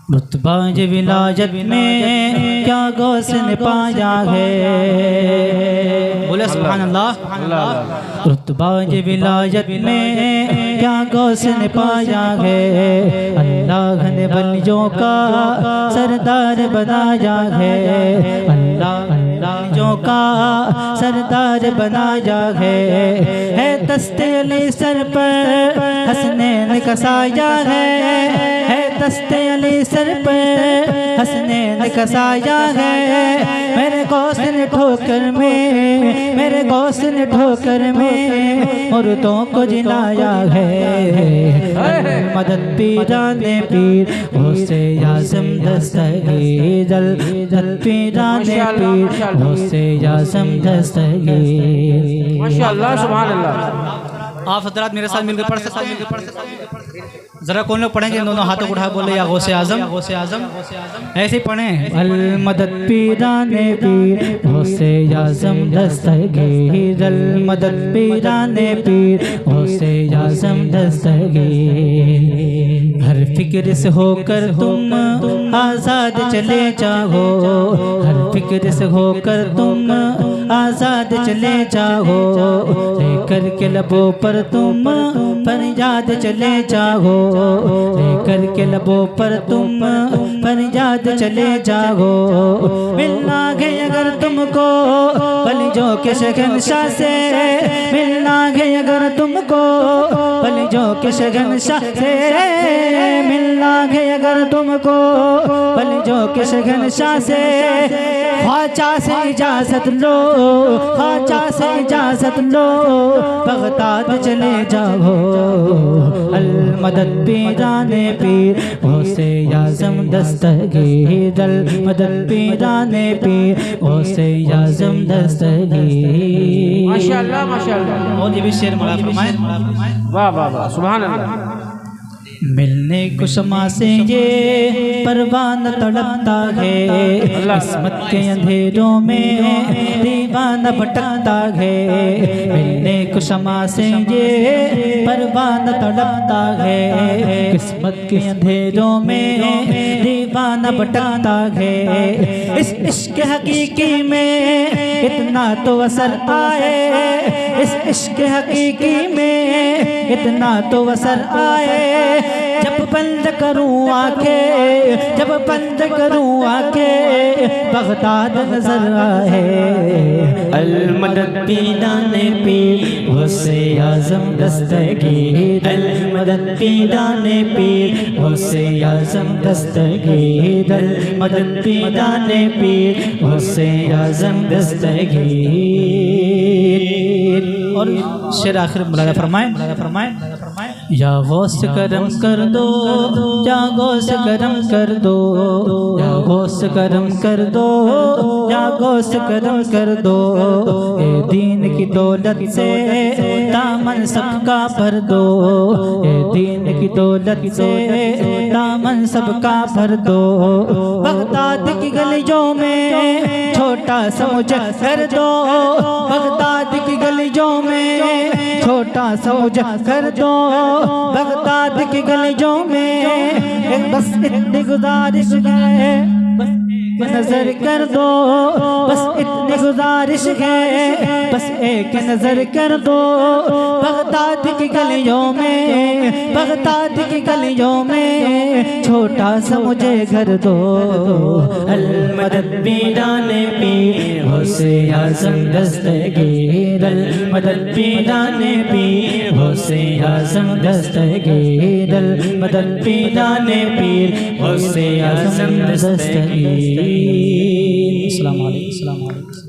रुतबा जे विलायत में क्या गौस ने पाया है। बोले सुभान अल्लाह। रुतबा जे विलायत में क्या गौस ने पाया है। अल्लाह ने बलियों का सरदार बनाया है। अल्लाह बलियों का सरदार बनाया है दस्ते अली सर पर हसनैन का साया है दस्ते अली सर पर हसनैन का साया है। मेरे गौस ने ठोकर में, मेरे गौस ने ठोकर में मुर्दों को जिलाया है। मदद पीराने पीर होसे आज़म दस्तगीर जल पीराने पीर होसे आज़म दस्तगीर। माशाअल्लाह सुभान अल्लाह। आप हजरात मेरे साथ मिलकर पढ़ सकते हैं। जरा कौन लोग पढ़ेंगे दोनों हाथों को उठा बोले या गौसे आजम, गौसे आजम, ऐसे पढ़ें। अल मदद पीराने पीर गौसे आजम दस्तगीर अल मदद पीराने पीर गौसे आजम दस्तगीर। हर फिक्र से होकर तुम आजाद चले जाओ। हर फिक्र से होकर तुम आजाद चले जाओ। लेकर के लबों पर तुम फरियाद चले जाओ। लेकर के लबों पर तुम फरियाद चले जाओ। मिलना है अगर तुमको बलियों के शहंशाह से। मिलना है अगर तुमको बलियों के शहंशाह से। मिलना है अगर तुमको बलियों के शहंशाह से। ख्वाजा से इजाजत लो, ख्वाजा से इजाजत लो, बगदाद चले जाओ। अल मदद पीराने पीर गौसे आज़म दस्तगीर अल मदद पीराने पीर गौसे आज़म दस्तगीर। माशाअल्लाह माशाअल्लाह। और ये भी शेर मौला फरमाए। वाह वाह वाह सुभान अल्लाह। मिलने को शमा से ये परवाना तड़पता है। किस्मत के अंधेरों में दीवाना भटकता है। मिलने को शमा से ये परवाना तड़पता है। किस्मत के अंधेरों में दीवाना भटकता है। इस इश्क हकीकी में इतना तो असर आए। इस इश्क हकीकी में इतना तो असर आए। जब बंद करूं आंखें, जब बंद करूं आंखें बगदाद नजर आए। अल मदद पीराने पीर गौसे आज़म दस्तगीर अल मदद पीराने पीर गौसे आज़म दस्तगीर अल मदद पीराने पीर गौसे आज़म दस्तगीर। और शेर आखिर मुलाजा फरमाए। या गौस करम कर दो, या गौस करम कर दो, या गौस करम कर दो, या गौस करम कर दो। ए दीन की दौलत से दामन सबका भर दो। ए दीन की दौलत से दामन सबका भर दो। बगदाद की गलियों में छोटा सा मुझे कर दो। बगदाद की गलियों में छोटा सा मुझे कर दो। बगदाद की गलियों में बस इतनी गुजारिश है, बस नजर कर दो। बस इतनी गुजारिश है, बस एक नजर कर दो। बगदाद की गलियों में, बगदाद की गलियों में छोटा सा मुझे घर दो। अल मदद पीराने पीर गौसे आज़म दस्तगीर अल मदद पीराने पीर गौसे आज़म दस्तगीर अल मदद पीराने पीर गौसे आज़म दस्तगीर। अस्सलाम वालेकुम।